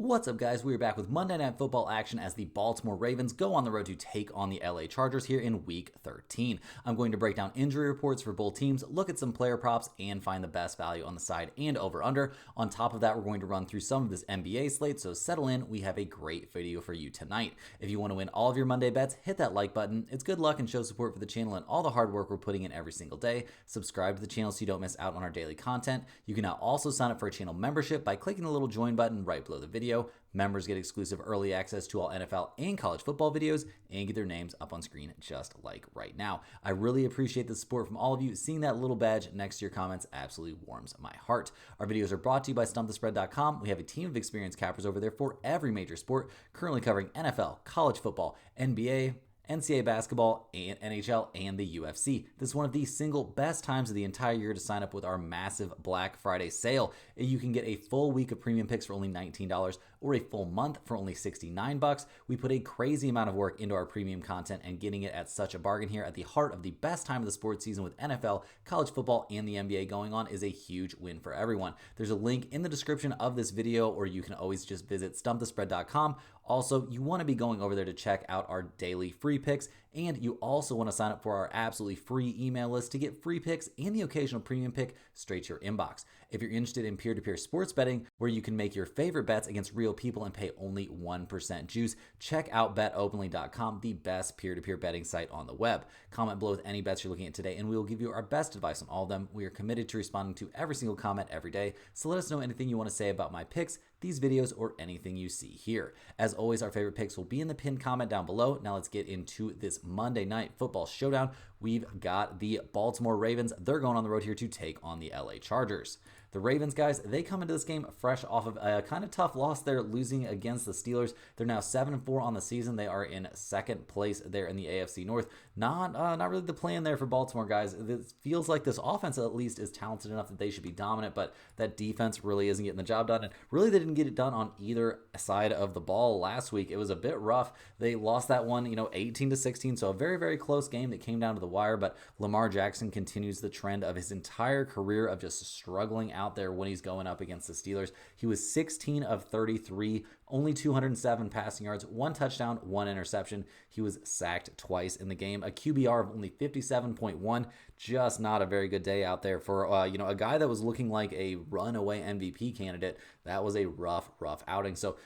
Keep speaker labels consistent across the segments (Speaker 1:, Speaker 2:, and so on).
Speaker 1: What's up, guys? We're back with Monday Night Football action as the Baltimore Ravens go on the road to take on the LA Chargers here in Week 13. I'm going to break down injury reports for both teams, look at some player props, and find the best value on the side and over-under. On top of that, we're going to run through some of this NBA slate, so settle in. We have a great video for you tonight. If you want to win all of your Monday bets, hit that like button. It's good luck and show support for the channel and all the hard work we're putting in every single day. Subscribe to the channel so you don't miss out on our daily content. You can now also sign up for a channel membership by clicking the little join button right below the video. Members get exclusive early access to all NFL and college football videos and get their names up on screen just like right now. I really appreciate the support from all of you. Seeing that little badge next to your comments absolutely warms my heart. Our videos are brought to you by StumpTheSpread.com. We have a team of experienced cappers over there for every major sport, currently covering NFL, college football, NBA, NCAA basketball, and NHL, and the UFC. This is one of the single best times of the entire year to sign up with our massive Black Friday sale. You can get a full week of premium picks for only $19 or a full month for only $69. We put a crazy amount of work into our premium content, and getting it at such a bargain here at the heart of the best time of the sports season with NFL, college football, and the NBA going on is a huge win for everyone. There's a link in the description of this video, or you can always just visit stumpthespread.com. Also, you want to be going over there to check out our daily free picks, and you also want to sign up for our absolutely free email list to get free picks and the occasional premium pick straight to your inbox. If you're interested in peer-to-peer sports betting, where you can make your favorite bets against real people and pay only 1% juice, check out betopenly.com, the best peer-to-peer betting site on the web. Comment below with any bets you're looking at today, and we will give you our best advice on all of them. We are committed to responding to every single comment every day, so let us know anything you want to say about my picks, these videos, or anything you see here. As always, our favorite picks will be in the pinned comment down below. Now let's get into this Monday Night Football showdown. We've got the Baltimore Ravens. They're going on the road here to take on the LA Chargers. The Ravens, guys, they come into this game fresh off of a kind of tough loss there, losing against the Steelers. They're now 7-4 on the season. They are in second place there in the AFC North. Not really the plan there for Baltimore, guys. It feels like this offense at least is talented enough that they should be dominant, but that defense really isn't getting the job done. And really, they didn't get it done on either side of the ball last week. It was a bit rough. They lost that one, 18-16. So a very, very close game that came down to the wire. But Lamar Jackson continues the trend of his entire career of just struggling out there when he's going up against the Steelers. He was 16 of 33, only 207 passing yards, 1 touchdown, 1 interception. He was sacked twice in the game. A QBR of only 57.1. Just not a very good day out there for a guy that was looking like a runaway MVP candidate. That was a rough outing. So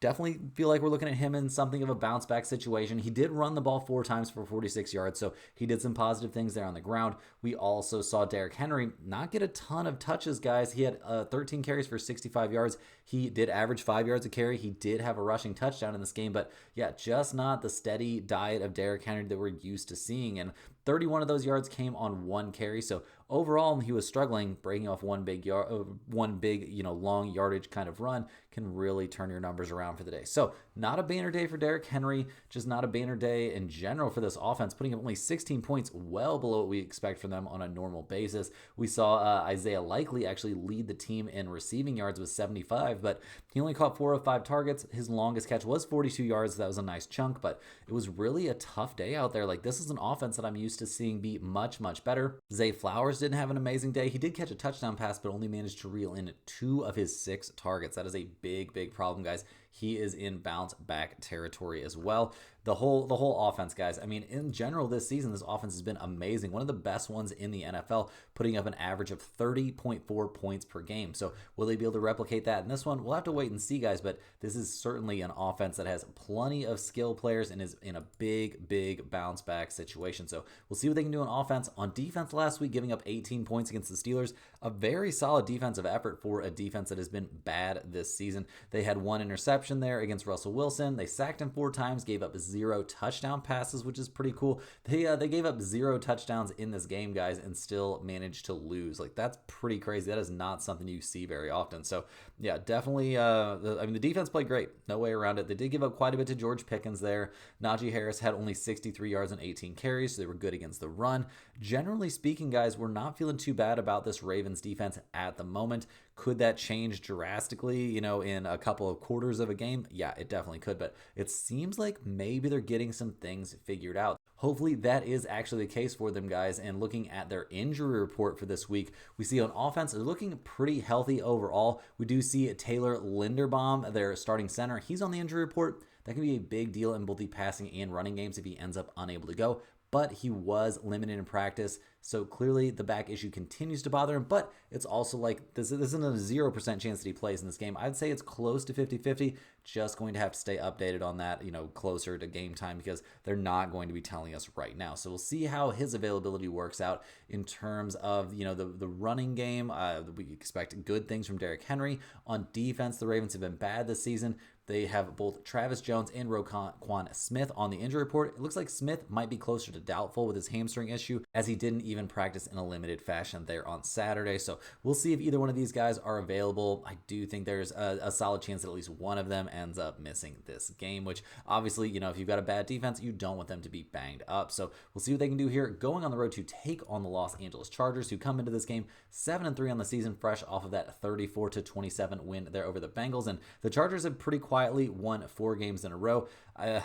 Speaker 1: definitely feel like we're looking at him in something of a bounce back situation. He did run the ball 4 times for 46 yards, so he did some positive things there on the ground. We also saw Derrick Henry not get a ton of touches, guys. He had 13 carries for 65 yards. He did average 5 yards a carry. He did have a rushing touchdown in this game, but yeah, just not the steady diet of Derrick Henry that we're used to seeing. And 31 of those yards came on 1 carry. So overall, he was struggling. Breaking off one big long yardage kind of run can really turn your numbers around for the day. So not a banner day for Derrick Henry, just not a banner day in general for this offense, putting up only 16 points, well below what we expect from them on a normal basis. We saw Isaiah Likely actually lead the team in receiving yards with 75, but he only caught 4 of 5 targets. His longest catch was 42 yards. That was a nice chunk, but it was really a tough day out there. Like, this is an offense that I'm used to seeing be much, much better. Zay Flowers didn't have an amazing day. He did catch a touchdown pass, but only managed to reel in 2 of his 6 targets. That is a big problem, guys. He is in bounce back territory as well. The whole offense, guys. I mean, in general, this season, this offense has been amazing. One of the best ones in the NFL, putting up an average of 30.4 points per game. So will they be able to replicate that in this one? We'll have to wait and see, guys, but this is certainly an offense that has plenty of skill players and is in a big bounce back situation. So we'll see what they can do on offense. On defense last week, giving up 18 points against the Steelers, a very solid defensive effort for a defense that has been bad this season. They had 1 interception there against Russell Wilson. They sacked him 4 times, gave up 0 touchdown passes, which is pretty cool. They gave up 0 touchdowns in this game, guys, and still managed to lose. Like, that's pretty crazy. That is not something you see very often. So yeah, definitely. The defense played great. No way around it. They did give up quite a bit to George Pickens there. Najee Harris had only 63 yards and 18 carries, so they were good against the run. Generally speaking, guys, we're not feeling too bad about this Ravens defense at the moment. Could that change drastically, in a couple of quarters of a game? Yeah, it definitely could, but it seems like maybe they're getting some things figured out. hopefully that is actually the case for them, guys. And looking at their injury report for this week, we see on offense, they're looking pretty healthy overall. We do see Taylor Linderbaum, their starting center. He's on the injury report. That can be a big deal in both the passing and running games if he ends up unable to go. But he was limited in practice, so clearly the back issue continues to bother him. But it's also like this isn't a 0% chance that he plays in this game. I'd say it's close to 50-50. Just going to have to stay updated on that, closer to game time, because they're not going to be telling us right now. So we'll see how his availability works out in terms of the running game. We expect good things from Derrick Henry. On defense, the Ravens have been bad this season. They have both Travis Jones and Roquan Smith on the injury report. It looks like Smith might be closer to doubtful with his hamstring issue, as he didn't even practice in a limited fashion there on Saturday. So we'll see if either one of these guys are available. I do think there's a solid chance that at least one of them ends up missing this game, which obviously, if you've got a bad defense, you don't want them to be banged up. So we'll see what they can do here, going on the road to take on the Los Angeles Chargers, who come into this game 7-3 on the season, fresh off of that 34-27 win there over the Bengals. And the Chargers have pretty quietly won 4 games in a row.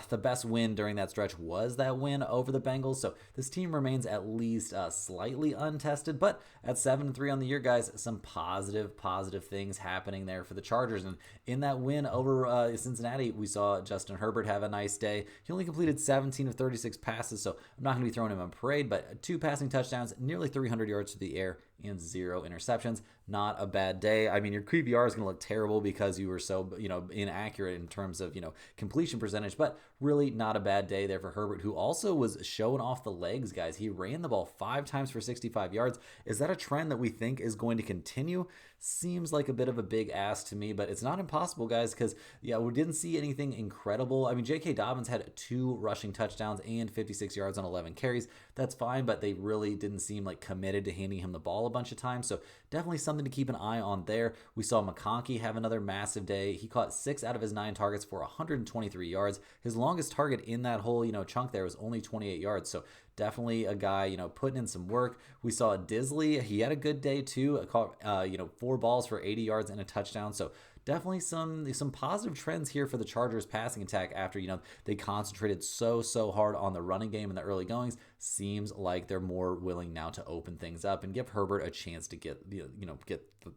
Speaker 1: The best win during that stretch was that win over the Bengals. So this team remains at least slightly untested, but at 7-3 on the year, guys, some positive things happening there for the Chargers. And in that win over Cincinnati, we saw Justin Herbert have a nice day. He only completed 17 of 36 passes, so I'm not going to be throwing him on parade, but 2 passing touchdowns, nearly 300 yards through the air, and 0 interceptions. Not a bad day. I mean, your QBR is going to look terrible because you were so, inaccurate in terms of, completion percentage, but really not a bad day there for Herbert, who also was showing off the legs, guys. He ran the ball 5 times for 65 yards. Is that a trend that we think is going to continue? Seems like a bit of a big ask to me, but it's not impossible, guys, because, we didn't see anything incredible. I mean, J.K. Dobbins had 2 rushing touchdowns and 56 yards on 11 carries. That's fine, but they really didn't seem like committed to handing him the ball a bunch of times, so definitely something to keep an eye on there. We saw McConkey have another massive day. He caught 6 out of his 9 targets for 123 yards. His longest target in that whole, chunk there was only 28 yards, so definitely a guy, putting in some work. We saw Disley. He had a good day too. Caught, 4 balls for 80 yards and a touchdown. So definitely some positive trends here for the Chargers passing attack after, they concentrated so hard on the running game in the early goings. Seems like they're more willing now to open things up and give Herbert a chance to get the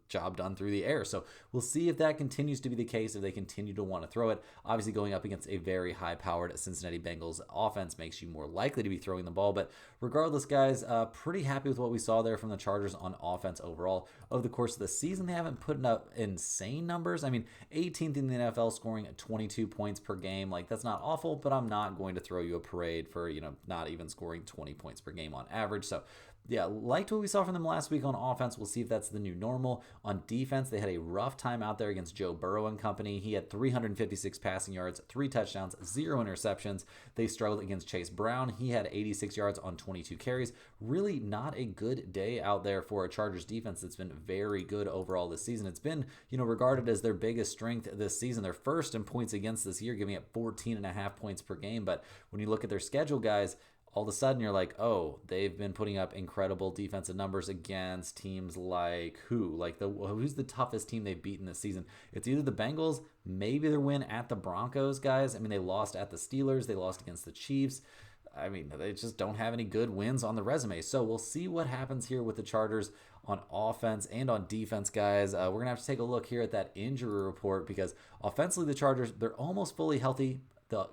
Speaker 1: job done through the air. So we'll see if that continues to be the case, if they continue to want to throw it. Obviously, going up against a very high-powered Cincinnati Bengals offense makes you more likely to be throwing the ball. But regardless, guys, pretty happy with what we saw there from the Chargers on offense overall. Over the course of the season, they haven't put up insane numbers. I mean, 18th in the NFL, scoring 22 points per game. Like, that's not awful, but I'm not going to throw you a parade for, not even scoring 20 points per game on average. So yeah, liked what we saw from them last week on offense. We'll see if that's the new normal. On defense, they had a rough time out there against Joe Burrow and company. He had 356 passing yards, 3 touchdowns, 0 interceptions. They struggled against Chase Brown. He had 86 yards on 22 carries. Really not a good day out there for a Chargers defense that's been very good overall this season. It's been, regarded as their biggest strength this season. They're first in points against this year, giving up 14.5 points per game. But when you look at their schedule, guys, all of a sudden you're like, oh, they've been putting up incredible defensive numbers against teams like who? Like who's the toughest team they've beaten this season? It's either the Bengals, maybe their win at the Broncos, guys. I mean, they lost at the Steelers, they lost against the Chiefs. I mean, they just don't have any good wins on the resume. So we'll see what happens here with the Chargers on offense and on defense, guys. We're going to have to take a look here at that injury report because offensively, the Chargers, they're almost fully healthy. The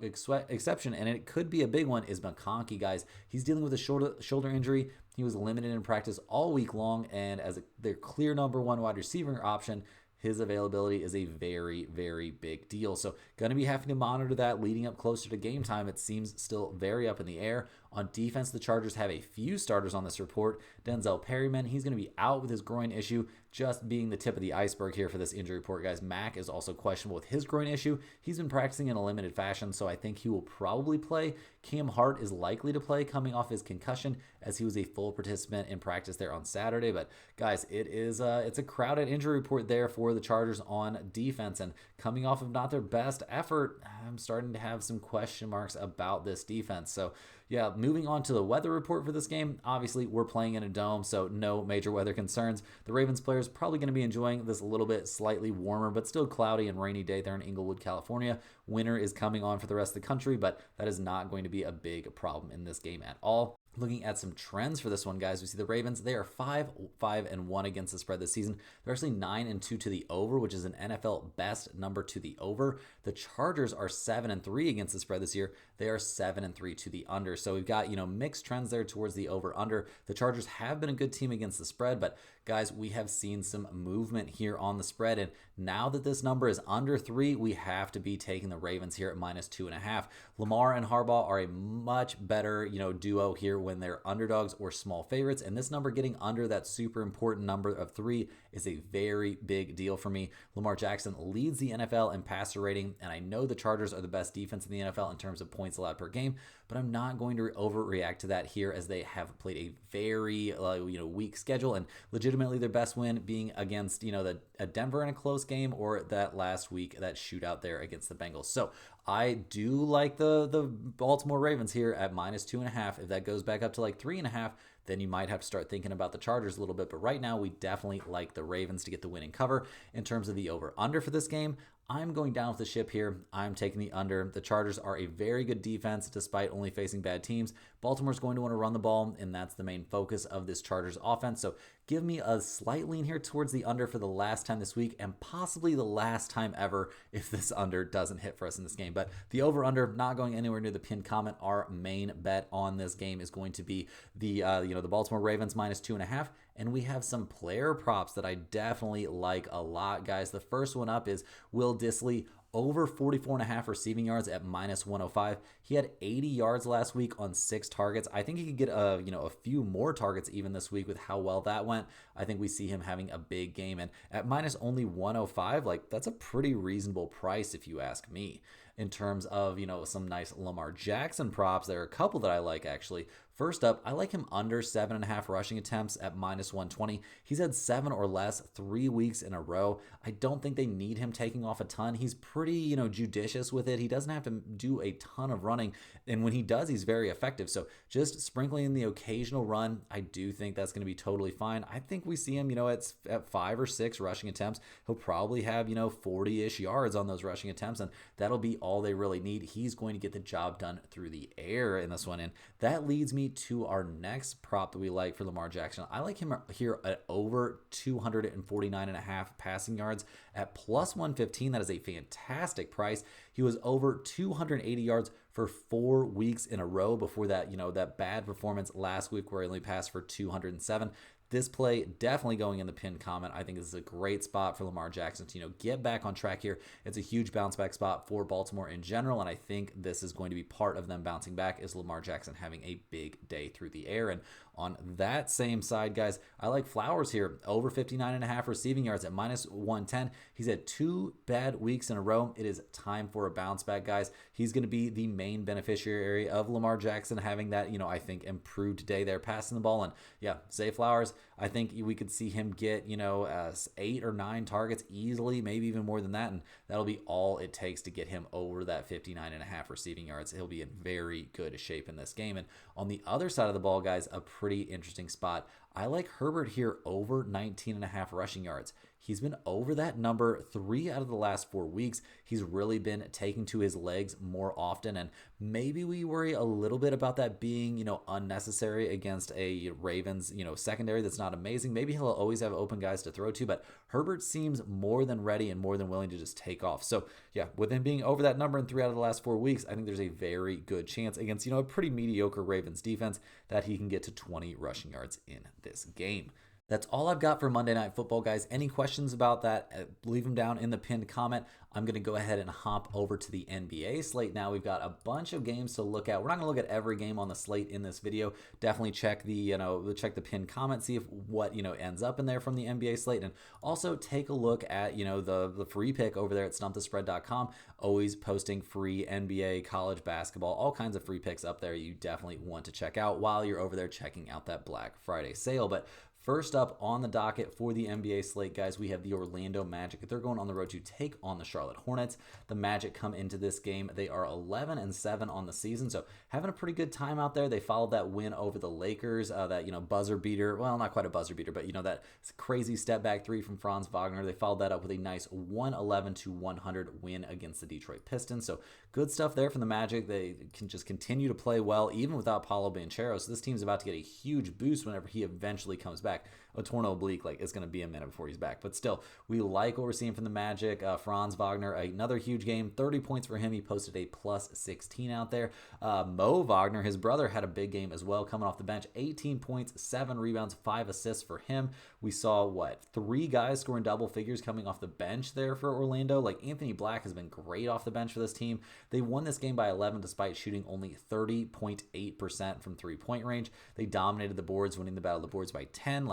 Speaker 1: exception, and it could be a big one, is McConkey, guys. He's dealing with a shoulder injury. He was limited in practice all week long, and as their clear number 1 wide receiver option, his availability is a very, very big deal. So going to be having to monitor that leading up closer to game time. It seems still very up in the air. On defense, the Chargers have a few starters on this report. Denzel Perryman, he's going to be out with his groin issue, just being the tip of the iceberg here for this injury report, guys. Mack is also questionable with his groin issue. He's been practicing in a limited fashion, so I think he will probably play. Cam Hart is likely to play coming off his concussion, as he was a full participant in practice there on Saturday. But guys, it's a crowded injury report there for the Chargers on defense, and coming off of not their best effort, I'm starting to have some question marks about this defense. So yeah, moving on to the weather report for this game. Obviously, we're playing in a dome, so no major weather concerns. The Ravens players probably going to be enjoying this a little bit slightly warmer, but still cloudy and rainy day there in Inglewood, California. Winter is coming on for the rest of the country, but that is not going to be a big problem in this game at all. Looking at some trends for this one, guys, we see the Ravens, they are 5-5-1 against the spread this season. They're actually 9-2 to the over, which is an NFL best number to the over. The Chargers are 7-3 against the spread this year. They are 7-3 to the under. So we've got, mixed trends there towards the over-under. The Chargers have been a good team against the spread, but guys, we have seen some movement here on the spread, and now that this number is under 3, we have to be taking the Ravens here at -2.5. Lamar and Harbaugh are a much better, duo here when they're underdogs or small favorites, and this number getting under that super important number of 3 is a very big deal for me. Lamar Jackson leads the NFL in passer rating, and I know the Chargers are the best defense in the NFL in terms of points allowed per game, but I'm not going to overreact to that here as they have played a very weak schedule, and legitimately their best win being against a Denver in a close game, or that last week that shootout there against the Bengals. So I do like the Baltimore Ravens here at -2.5. If that goes back up to like 3.5, then you might have to start thinking about the Chargers a little bit. But right now, we definitely like the Ravens to get the winning cover. In terms of the over-under for this game, I'm going down with the ship here. I'm taking the under. The Chargers are a very good defense despite only facing bad teams. Baltimore's going to want to run the ball, and that's the main focus of this Chargers offense. So give me a slight lean here towards the under for the last time this week, and possibly the last time ever if this under doesn't hit for us in this game. But the over-under not going anywhere near the pinned comment. Our main bet on this game is going to be the Baltimore Ravens -2.5. And we have some player props that I definitely like a lot, guys. The first one up is Will Dissly over 44.5 receiving yards at -105. He had 80 yards last week on 6 targets. I think he could get a few more targets even this week with how well that went. I think we see him having a big game, and at only -105, that's a pretty reasonable price if you ask me. In terms of, some nice Lamar Jackson props, there are a couple that I like actually. First up, I like him under 7.5 rushing attempts at -120. He's had 7 or less 3 weeks in a row. I don't think they need him taking off a ton. He's pretty, judicious with it. He doesn't have to do a ton of running, and when he does, he's very effective. So just sprinkling in the occasional run, I do think that's going to be totally fine. I think we see him, at 5 or 6 rushing attempts. He'll probably have, 40-ish yards on those rushing attempts, and that'll be all they really need. He's going to get the job done through the air in this one, and that leads me to our next prop that we like for Lamar Jackson. I like him here at over 249.5 passing yards at +115. That is a fantastic price. He was over 280 yards for 4 weeks in a row before that, that bad performance last week where he only passed for 207. This play definitely going in the pinned comment. I think this is a great spot for Lamar Jackson to get back on track here. It's a huge bounce back spot for Baltimore in general, and I think this is going to be part of them bouncing back is Lamar Jackson having a big day through the air. And on that same side, guys, I like Flowers here over 59.5 receiving yards at -110. He's had 2 bad weeks in a row. It is time for a bounce back, guys. He's going to be the main beneficiary of Lamar Jackson having that, I think improved day there passing the ball. And yeah, Zay Flowers, I think we could see him get, 8 or 9 targets easily, maybe even more than that. And that'll be all it takes to get him over that 59.5 receiving yards. He'll be in very good shape in this game. And on the other side of the ball, guys, a pretty interesting spot. I like Herbert here over 19.5 rushing yards. He's been over that number 3 out of the last 4 weeks. He's really been taking to his legs more often, and maybe we worry a little bit about that being, unnecessary against a Ravens, secondary that's not amazing. Maybe he'll always have open guys to throw to, but Herbert seems more than ready and more than willing to just take off. So yeah, with him being over that number in 3 out of the last 4 weeks, I think there's a very good chance against, a pretty mediocre Ravens defense that he can get to 20 rushing yards in this game. That's all I've got for Monday Night Football, guys. Any questions about that, leave them down in the pinned comment. I'm going to go ahead and hop over to the NBA slate now. We've got a bunch of games to look at. We're not going to look at every game on the slate in this video. Definitely check the, check the pinned comment, see if what, ends up in there from the NBA slate. And also take a look at, the free pick over there at stumpthespread.com. Always posting free NBA, college basketball, all kinds of free picks up there you definitely want to check out while you're over there checking out that Black Friday sale. But First up on the docket for the NBA slate, guys, we have the Orlando Magic. They're going on the road to take on the Charlotte Hornets. The Magic come into this game. They are 11-7 on the season, so having a pretty good time out there. They followed that win over the Lakers, that buzzer beater. Well, not quite a buzzer beater, but that crazy step back three from Franz Wagner. They followed that up with a nice 111-100 win against the Detroit Pistons. So good stuff there from the Magic. They can just continue to play well even without Paolo Banchero. So this team's about to get a huge boost whenever he eventually comes back. A torn oblique, it's going to be a minute before he's back. But still, we like what we're seeing from the Magic. Franz Wagner, another huge game, 30 points for him. He posted a plus 16 out there. Mo Wagner, his brother, had a big game as well, coming off the bench. 18 points, 7 rebounds, 5 assists for him. We saw, 3 guys scoring double figures coming off the bench there for Orlando. Anthony Black has been great off the bench for this team. They won this game by 11 despite shooting only 30.8% from three-point range. They dominated the boards, winning the battle of the boards by 10.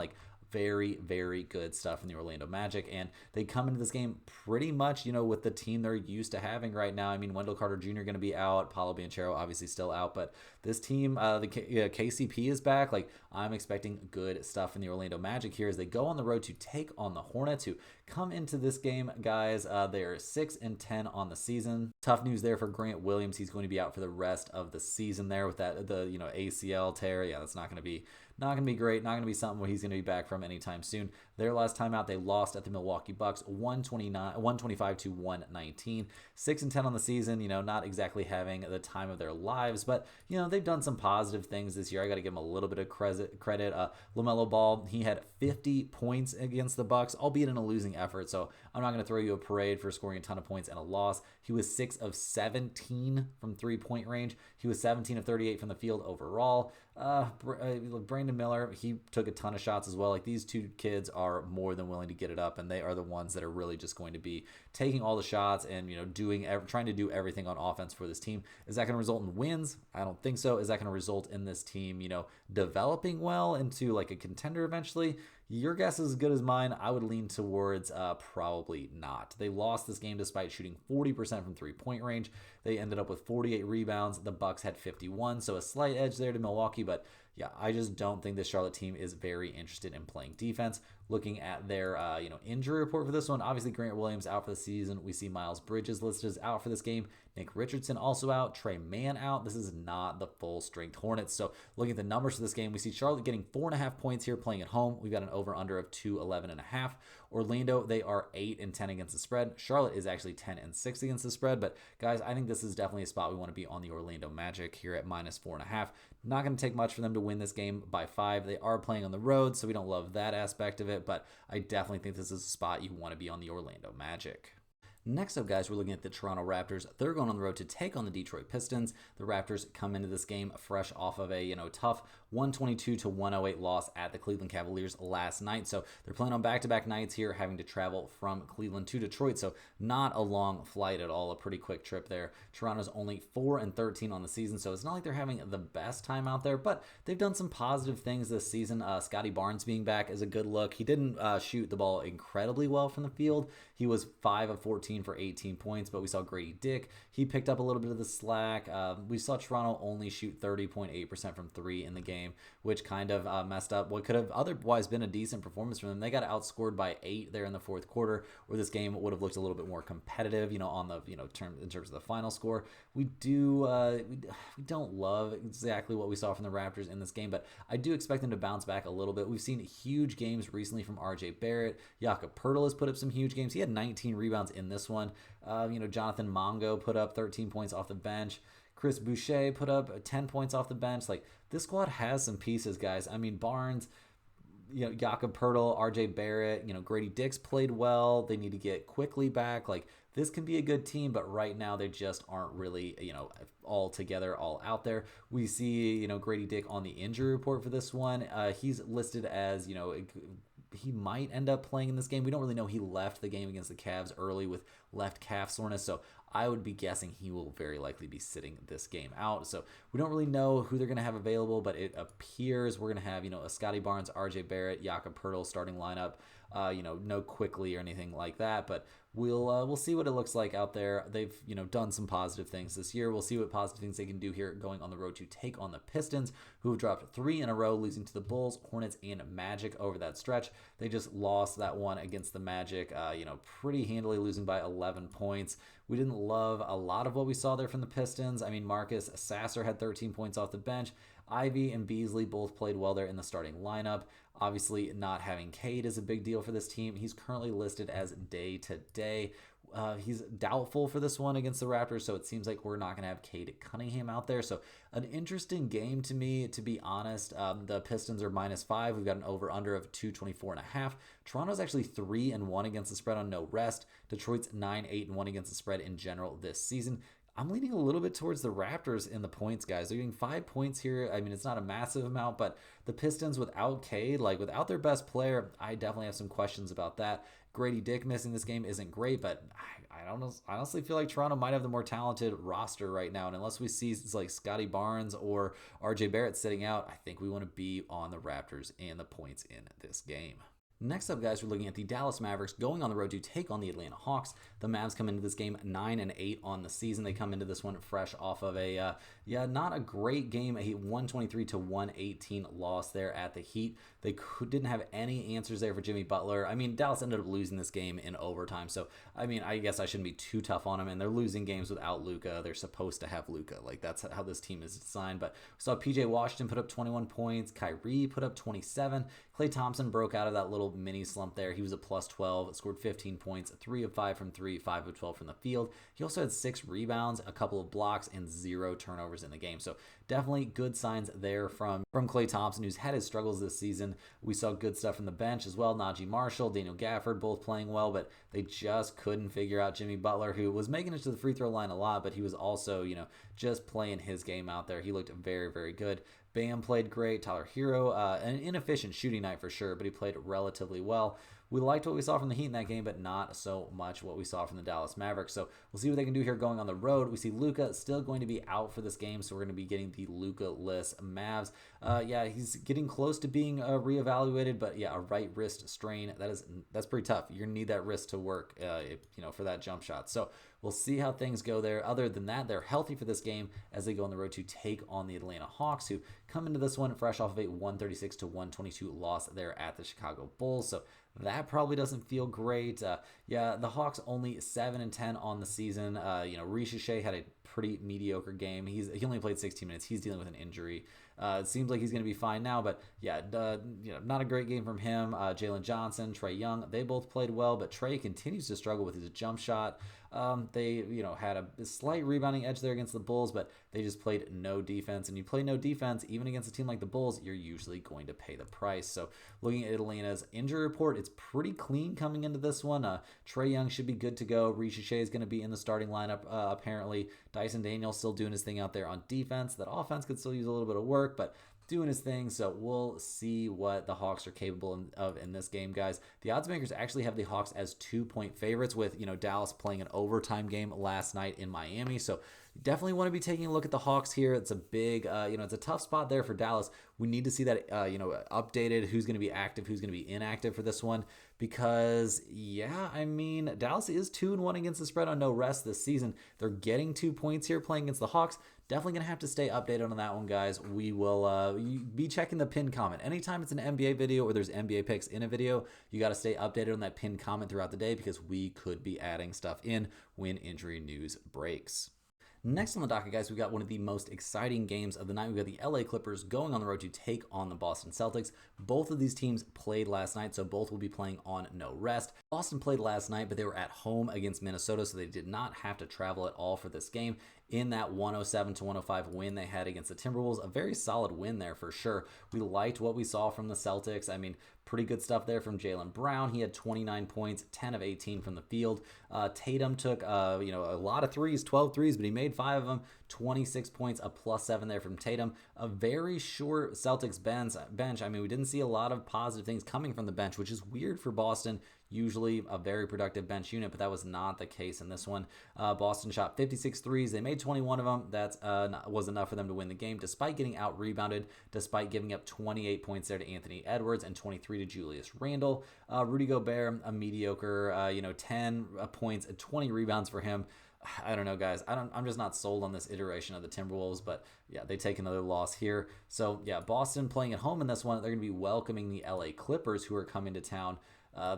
Speaker 1: Very, very good stuff in the Orlando Magic, and they come into this game pretty much, with the team they're used to having right now. I mean, Wendell Carter Jr. going to be out, Paolo Banchero obviously still out, but this team, KCP is back. I'm expecting good stuff in the Orlando Magic here as they go on the road to take on the Hornets, who come into this game, guys. They are 6-10 on the season. Tough news there for Grant Williams. He's going to be out for the rest of the season there with the ACL tear. Yeah, that's not going to be great. Not going to be something where he's going to be back from anytime soon. Their last time out, they lost at the Milwaukee Bucks 125-119. 6-10 on the season, not exactly having the time of their lives, but they've done some positive things this year. I got to give them a little bit of credit. LaMelo Ball, he had 50 points against the Bucks, albeit in a losing effort, so I'm not going to throw you a parade for scoring a ton of points and a loss. He was 6 of 17 from three-point range. He was 17 of 38 from the field overall. Brandon Miller, he took a ton of shots as well. These two kids are more than willing to get it up, and they are the ones that are really just going to be taking all the shots and trying to do everything on offense for this team. Is that going to result in wins? I don't think so. Is that going to result in this team developing well into a contender eventually? Your guess is as good as mine. I would lean towards probably not. They lost this game despite shooting 40% from three-point range. They ended up with 48 rebounds. The Bucks had 51, so a slight edge there to Milwaukee, but yeah, I just don't think this Charlotte team is very interested in playing defense. Looking at their injury report for this one, obviously Grant Williams out for the season. We see Miles Bridges listed as out for this game. Nick Richardson also out. Trey Mann out. This is not the full strength Hornets. So looking at the numbers for this game, we see Charlotte getting 4.5 points here playing at home. We've got an over-under of 211.5. Orlando, they are 8-10 against the spread. Charlotte is actually 10-6 against the spread. But guys, I think this is definitely a spot we want to be on the Orlando Magic here at -4.5. Not going to take much for them to win this game by 5. They are playing on the road, so we don't love that aspect of it, but I definitely think this is a spot you want to be on the Orlando Magic. Next up, guys, we're looking at the Toronto Raptors. They're going on the road to take on the Detroit Pistons. The Raptors come into this game fresh off of a tough 122-108 loss at the Cleveland Cavaliers last night. So they're playing on back-to-back nights here, having to travel from Cleveland to Detroit. So not a long flight at all, a pretty quick trip there. Toronto's only 4-13 on the season, so it's not like they're having the best time out there, but they've done some positive things this season. Scotty Barnes being back is a good look. He didn't shoot the ball incredibly well from the field. He was 5 of 14 for 18 points, but we saw Grady Dick. He picked up a little bit of the slack. We saw Toronto only shoot 30.8% from 3 in the game, which kind of messed up what could have otherwise been a decent performance from them. They got outscored by 8 there in the fourth quarter, where this game would have looked a little bit more competitive, on the in terms of the final score. We don't love exactly what we saw from the Raptors in this game, but I do expect them to bounce back a little bit. We've seen huge games recently from RJ Barrett. Jakob Poeltl has put up some huge games. He had 19 rebounds in this one. Jonathan Mongo put up 13 points off the bench. Chris Boucher put up 10 points off the bench. This squad has some pieces, guys. I mean, Barnes, Jakob Poeltl, RJ Barrett, Grady Dick's played well. They need to get quickly back. This can be a good team, but right now they just aren't really, all together, all out there. We see, Grady Dick on the injury report for this one. He's listed as, he might end up playing in this game. We don't really know. He left the game against the Cavs early with left calf soreness, so I would be guessing he will very likely be sitting this game out. So we don't really know who they're going to have available, but it appears we're going to have, a Scotty Barnes, RJ Barrett, Jakob Poeltl starting lineup. No Quickly or anything like that, but We'll see what it looks like out there. They've done some positive things this year. We'll see what positive things they can do here going on the road to take on the Pistons, who have dropped 3 in a row, losing to the Bulls, Hornets, and Magic over that stretch. They just lost that one against the Magic, pretty handily, losing by 11 points. We didn't love a lot of what we saw there from the Pistons. I mean, Marcus Sasser had 13 points off the bench. Ivy and Beasley both played well there in the starting lineup. Obviously, not having Cade is a big deal for this team. He's currently listed as day-to-day. He's doubtful for this one against the Raptors, so it seems like we're not going to have Cade Cunningham out there. So an interesting game to me, to be honest. The Pistons are -5. We've got an over-under of 224.5. Toronto's actually 3-1 against the spread on no rest. Detroit's 9-8-1 against the spread in general this season. I'm leaning a little bit towards the Raptors in the points, guys. They're getting 5 points here. I mean, it's not a massive amount, but the Pistons without Cade, without their best player, I definitely have some questions about that. Grady Dick missing this game isn't great, but I honestly feel like Toronto might have the more talented roster right now. And unless we see like Scotty Barnes or RJ Barrett sitting out, I think we want to be on the Raptors and the points in this game. Next up, guys, we're looking at the Dallas Mavericks going on the road to take on the Atlanta Hawks. The Mavs come into this game 9-8 on the season. They come into this one fresh off of a, not a great game, a 123-118 loss there at the Heat. They didn't have any answers there for Jimmy Butler. I mean, Dallas ended up losing this game in overtime. So, I mean, I guess I shouldn't be too tough on them. And they're losing games without Luka. They're supposed to have Luka. That's how this team is designed. But we saw PJ Washington put up 21 points. Kyrie put up 27. Klay Thompson broke out of that little mini slump there. He was a +12, scored 15 points, 3 of 5 from 3, 5 of 12 from the field. He also had 6 rebounds, a couple of blocks, and 0 turnovers in the game. So definitely good signs there from Klay Thompson, who's had his struggles this season. We saw good stuff from the bench as well. Najee Marshall, Daniel Gafford, both playing well, but they just couldn't figure out Jimmy Butler, who was making it to the free throw line a lot, but he was also, just playing his game out there. He looked very, very good. Bam played great. Tyler Hero, an inefficient shooting night for sure, but he played relatively well. We liked what we saw from the Heat in that game, but not so much what we saw from the Dallas Mavericks. So we'll see what they can do here going on the road. We see Luka still going to be out for this game, so we're going to be getting the Luka-less Mavs. He's getting close to being reevaluated, but a right wrist strain, that's pretty tough. You're going to need that wrist to work, for that jump shot. So we'll see how things go there. Other than that, they're healthy for this game as they go on the road to take on the Atlanta Hawks, who come into this one fresh off of a 136-122 loss there at the Chicago Bulls. So that probably doesn't feel great. The Hawks only 7-10 on the season. Ricochet had a pretty mediocre game. He only played 16 minutes. He's dealing with an injury. It seems like he's going to be fine now, but not a great game from him. Jalen Johnson, Trae Young, they both played well, but Trae continues to struggle with his jump shot. They had a slight rebounding edge there against the Bulls, but they just played no defense. And you play no defense, even against a team like the Bulls, you're usually going to pay the price. So looking at Atlanta's injury report, it's pretty clean coming into this one. Trae Young should be good to go. Ricochet is going to be in the starting lineup, apparently. Dyson Daniels still doing his thing out there on defense. That offense could still use a little bit of work, but doing his thing. So we'll see what the Hawks are capable of in this game, guys. The odds makers actually have the Hawks as 2-point favorites, with Dallas playing an overtime game last night in Miami. So definitely want to be taking a look at the Hawks here. It's a big, it's a tough spot there for Dallas. We need to see that, updated, who's going to be active, who's going to be inactive for this one. Because, Dallas is 2-1 against the spread on no rest this season. They're getting 2 points here playing against the Hawks. Definitely going to have to stay updated on that one, guys. We will be checking the pinned comment. Anytime it's an NBA video or there's NBA picks in a video, you got to stay updated on that pinned comment throughout the day, because we could be adding stuff in when injury news breaks. Next on the docket, guys, we've got one of the most exciting games of the night. We've got the LA Clippers going on the road to take on the Boston Celtics. Both of these teams played last night, so both will be playing on no rest. Boston played last night, but they were at home against Minnesota, so they did not have to travel at all for this game. In that 107-105 win they had against the Timberwolves, a very solid win there for sure. We liked what we saw from the Celtics. Pretty good stuff there from Jaylen Brown. He had 29 points, 10 of 18 from the field. Tatum took, a lot of threes, 12 threes, but he made 5 of them. 26 points, a +7 there from Tatum. A very short Celtics bench. We didn't see a lot of positive things coming from the bench, which is weird for Boston. usually a very productive bench unit, but that was not the case in this one. Boston shot 56 threes. They made 21 of them. That was enough for them to win the game, despite getting out-rebounded, despite giving up 28 points there to Anthony Edwards and 23 to Julius Randle. Rudy Gobert, a mediocre, 10 points and 20 rebounds for him. I don't know, guys. I'm just not sold on this iteration of the Timberwolves, but yeah, they take another loss here. So yeah, Boston playing at home in this one. They're going to be welcoming the LA Clippers, who are coming to town.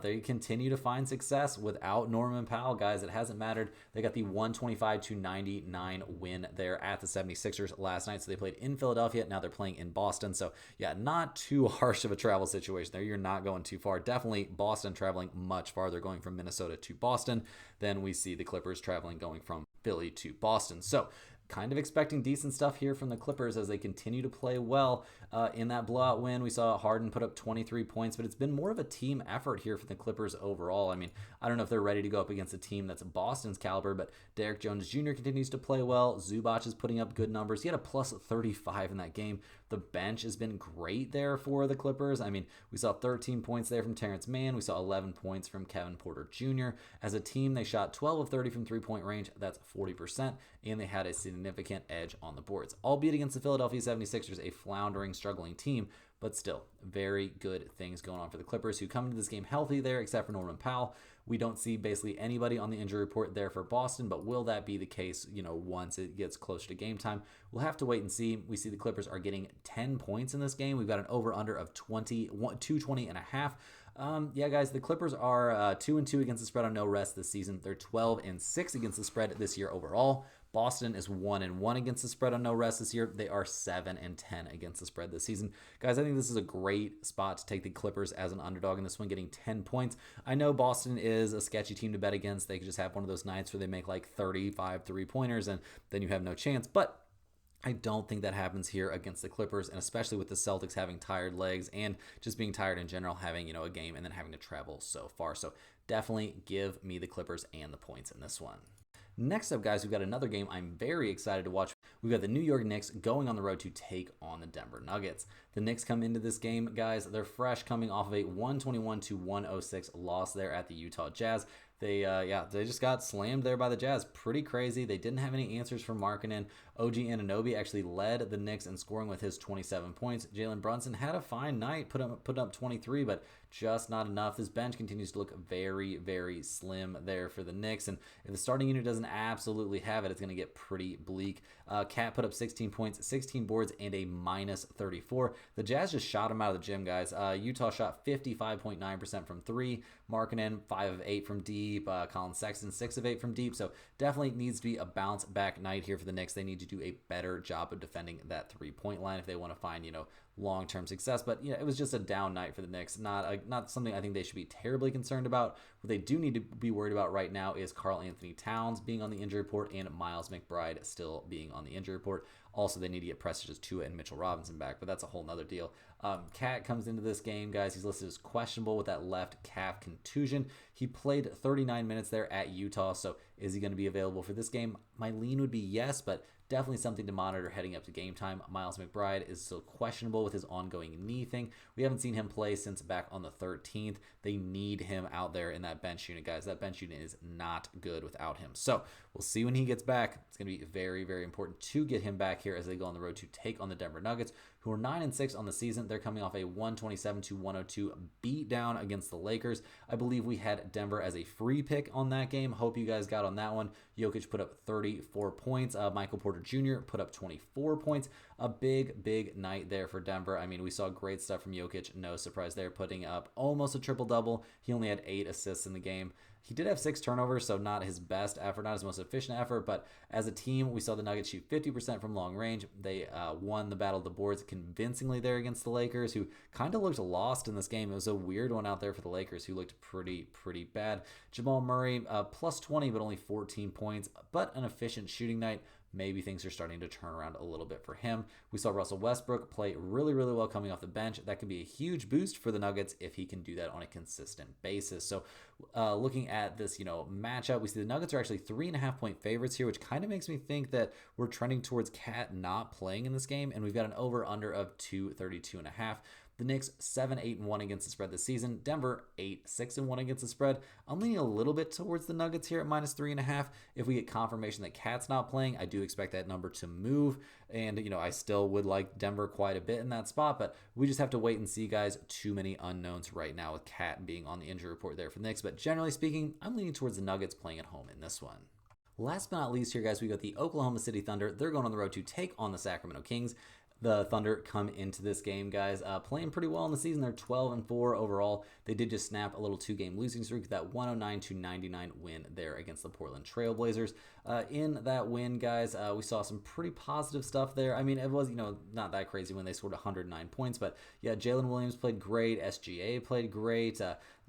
Speaker 1: They continue to find success without Norman Powell, guys. It hasn't mattered. They got the 125-99 win there at the 76ers last night. So they played in Philadelphia. Now they're playing in Boston. So yeah, not too harsh of a travel situation there. You're not going too far. Definitely Boston traveling much farther, going from Minnesota to Boston than we see the Clippers traveling going from Philly to Boston. So kind of expecting decent stuff here from the Clippers as they continue to play well. In that blowout win, we saw Harden put up 23 points, but it's been more of a team effort here for the Clippers overall. I mean, I don't know if they're ready to go up against a team that's Boston's caliber, but Derrick Jones Jr. continues to play well. Zubac is putting up good numbers. He had a plus 35 in that game. The bench has been great there for the Clippers. I mean, we saw 13 points there from Terrence Mann. We saw 11 points from Kevin Porter Jr. As a team, they shot 12 of 30 from three-point range. That's 40%, and they had a significant edge on the boards, albeit against the Philadelphia 76ers, a floundering, struggling team, but still very good things going on for the Clippers, who come into this game healthy there, except for Norman Powell. We don't see basically anybody on the injury report there for Boston, but will that be the case, once it gets closer to game time? We'll have to wait and see. We see the Clippers are getting 10 points in this game. We've got an over-under of 220 and a half. Yeah, guys, the Clippers are 2-2 against the spread on no rest this season. They're 12-6 against the spread this year overall. Boston is 1-1 against the spread on no rest this year. They are 7-10 against the spread this season. Guys, I think this is a great spot to take the Clippers as an underdog in this one, getting 10 points. I know Boston is a sketchy team to bet against. They could just have one of those nights where they make like 35 three-pointers and then you have no chance. But I don't think that happens here against the Clippers, and especially with the Celtics having tired legs and just being tired in general, having, a game and then having to travel so far. So definitely give me the Clippers and the points in this one. Next up, guys, we've got another game I'm very excited to watch. We've got the New York Knicks going on the road to take on the Denver Nuggets. The Knicks come into this game, guys, they're fresh, coming off of a 121-106 loss there at the Utah Jazz. They just got slammed there by the Jazz. Pretty crazy. They didn't have any answers for Markkanen. OG Anunoby actually led the Knicks in scoring with his 27 points. Jalen Brunson had a fine night, put up 23, but just not enough. This bench continues to look very, very slim there for the Knicks, and if the starting unit doesn't absolutely have it, it's going to get pretty bleak. Cat put up 16 points, 16 boards, and a minus 34. The Jazz just shot him out of the gym, guys. Utah shot 55.9% from three. Markkanen, 5 of 8 from deep. Colin Sexton, 6 of 8 from deep. So definitely needs to be a bounce back night here for the Knicks. They need to do a better job of defending that three-point line if they want to find, long-term success. But it was just a down night for the Knicks. Not something I think they should be terribly concerned about. What they do need to be worried about right now is Karl Anthony Towns being on the injury report and Miles McBride still being on the injury report. Also, they need to get Prestigious Tua and Mitchell Robinson back, but that's a whole nother deal. Cat comes into this game, guys. He's listed as questionable with that left calf contusion. He played 39 minutes there at Utah, so is he going to be available for this game? My lean would be yes, but definitely something to monitor heading up to game time. Miles McBride is still questionable with his ongoing knee thing. We haven't seen him play since back on the 13th. They need him out there in that bench unit, guys. That bench unit is not good without him. So we'll see when he gets back. It's going to be very, very important to get him back here as they go on the road to take on the Denver Nuggets, who are 9-6 on the season. They're coming off a 127-102 beat down against the Lakers. I believe we had Denver as a free pick on that game. Hope you guys got on that one. Jokic put up 34 points. Michael Porter Jr. put up 24 points. A big, big night there for Denver. I mean, we saw great stuff from Jokic. No surprise there, putting up almost a triple-double. He only had 8 assists in the game. He did have 6 turnovers, so not his best effort, not his most efficient effort, but as a team, we saw the Nuggets shoot 50% from long range. They won the battle of the boards convincingly there against the Lakers, who kind of looked lost in this game. It was a weird one out there for the Lakers, who looked pretty bad. Jamal Murray, plus 20, but only 14 points, but an efficient shooting night. Maybe things are starting to turn around a little bit for him. We saw Russell Westbrook play really, really well coming off the bench. That could be a huge boost for the Nuggets if he can do that on a consistent basis. So looking at this, matchup, we see the Nuggets are actually 3.5-point favorites here, which kind of makes me think that we're trending towards Cat not playing in this game. And we've got an over-under of 232.5. The Knicks 7-8-1 against the spread this season. Denver 8-6-1 against the spread. I'm leaning a little bit towards the Nuggets here at -3.5. If we get confirmation that Cat's not playing, I do expect that number to move. And, I still would like Denver quite a bit in that spot, but we just have to wait and see, guys. Too many unknowns right now with Cat being on the injury report there for the Knicks. But generally speaking, I'm leaning towards the Nuggets playing at home in this one. Last but not least here, guys, we got the Oklahoma City Thunder. They're going on the road to take on the Sacramento Kings. The Thunder come into this game, guys, playing pretty well in the season. They're 12-4 overall. They did just snap a little 2-game losing streak with that 109-99 win there against the Portland Trail Blazers. In that win, guys, we saw some pretty positive stuff there. I mean, it was, not that crazy when they scored 109 points, but yeah, Jalen Williams played great. SGA played great.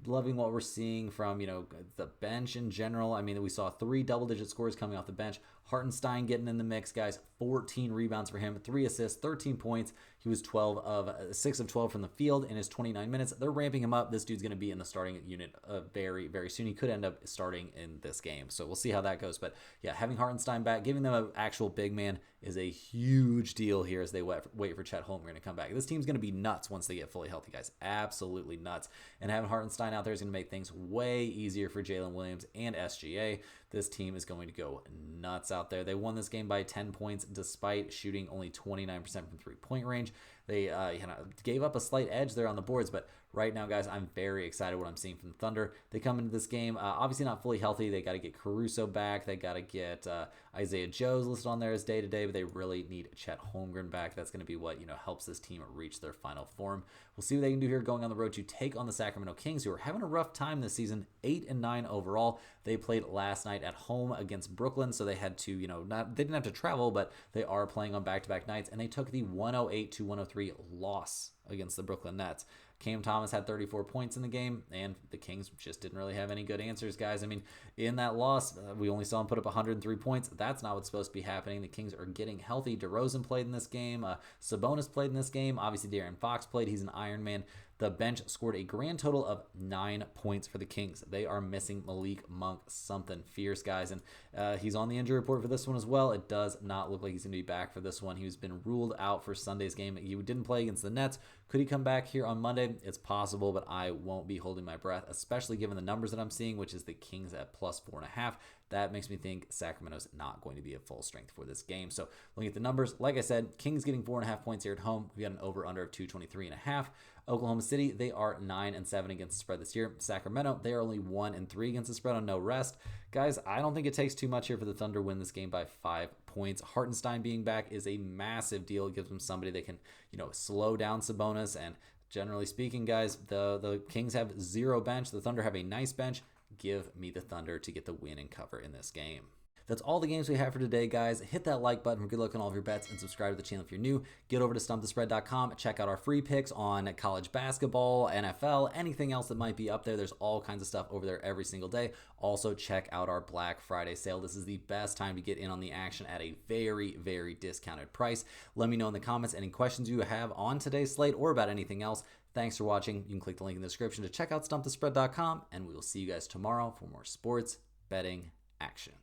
Speaker 1: Loving what we're seeing from, the bench in general. I mean, we saw 3 double-digit scores coming off the bench. Hartenstein getting in the mix, guys. 14 rebounds for him, 3 assists, 13 points. He was 6 of 12 from the field in his 29 minutes. They're ramping him up. This dude's going to be in the starting unit very, very soon. He could end up starting in this game, so we'll see how that goes. But yeah, having Hartenstein back, giving them an actual big man is a huge deal here as they wait for Chet Holmgren to come back. This team's going to be nuts once they get fully healthy, guys. Absolutely nuts. And having Hartenstein out there is going to make things way easier for Jalen Williams and SGA. This team is going to go nuts out there. They won this game by 10 points despite shooting only 29% from three-point range. They gave up a slight edge there on the boards, but right now, guys, I'm very excited what I'm seeing from the Thunder. They come into this game, obviously not fully healthy. They got to get Caruso back. They got to get Isaiah Joe's listed on there as day-to-day, but they really need Chet Holmgren back. That's going to be what helps this team reach their final form. We'll see what they can do here going on the road to take on the Sacramento Kings, who are having a rough time this season, 8-9 overall. They played last night at home against Brooklyn, so they had to, they didn't have to travel, but they are playing on back-to-back nights, and they took the 108-103 loss against the Brooklyn Nets. Cam Thomas had 34 points in the game, and the Kings just didn't really have any good answers, guys. I mean, in that loss, we only saw him put up 103 points. That's not what's supposed to be happening. The Kings are getting healthy. DeRozan played in this game. Sabonis played in this game. Obviously, De'Aaron Fox played. He's an Iron Man. The bench scored a grand total of 9 points for the Kings. They are missing Malik Monk, something fierce, guys. And he's on the injury report for this one as well. It does not look like he's going to be back for this one. He's been ruled out for Sunday's game. He didn't play against the Nets. Could he come back here on Monday? It's possible, but I won't be holding my breath, especially given the numbers that I'm seeing, which is the Kings at +4.5. That makes me think Sacramento's not going to be at full strength for this game. So looking at the numbers, like I said, Kings getting 4.5 points here at home. We got an over-under of 223.5. Oklahoma City, they are 9-7 against the spread this year. Sacramento, they are only 1-3 against the spread on no rest. Guys, I don't think it takes too much here for the Thunder to win this game by 5 points. Hartenstein being back is a massive deal. It gives them somebody that can, slow down Sabonis. And generally speaking, guys, the Kings have 0 bench. The Thunder have a nice bench. Give me the Thunder to get the win and cover in this game. That's all the games we have for today, guys. Hit that like button for good luck on all of your bets and subscribe to the channel if you're new. Get over to stumpthespread.com. Check out our free picks on college basketball, NFL, anything else that might be up there. There's all kinds of stuff over there every single day. Also, check out our Black Friday sale. This is the best time to get in on the action at a very, very discounted price. Let me know in the comments any questions you have on today's slate or about anything else. Thanks for watching. You can click the link in the description to check out stumpthespread.com, and we will see you guys tomorrow for more sports betting action.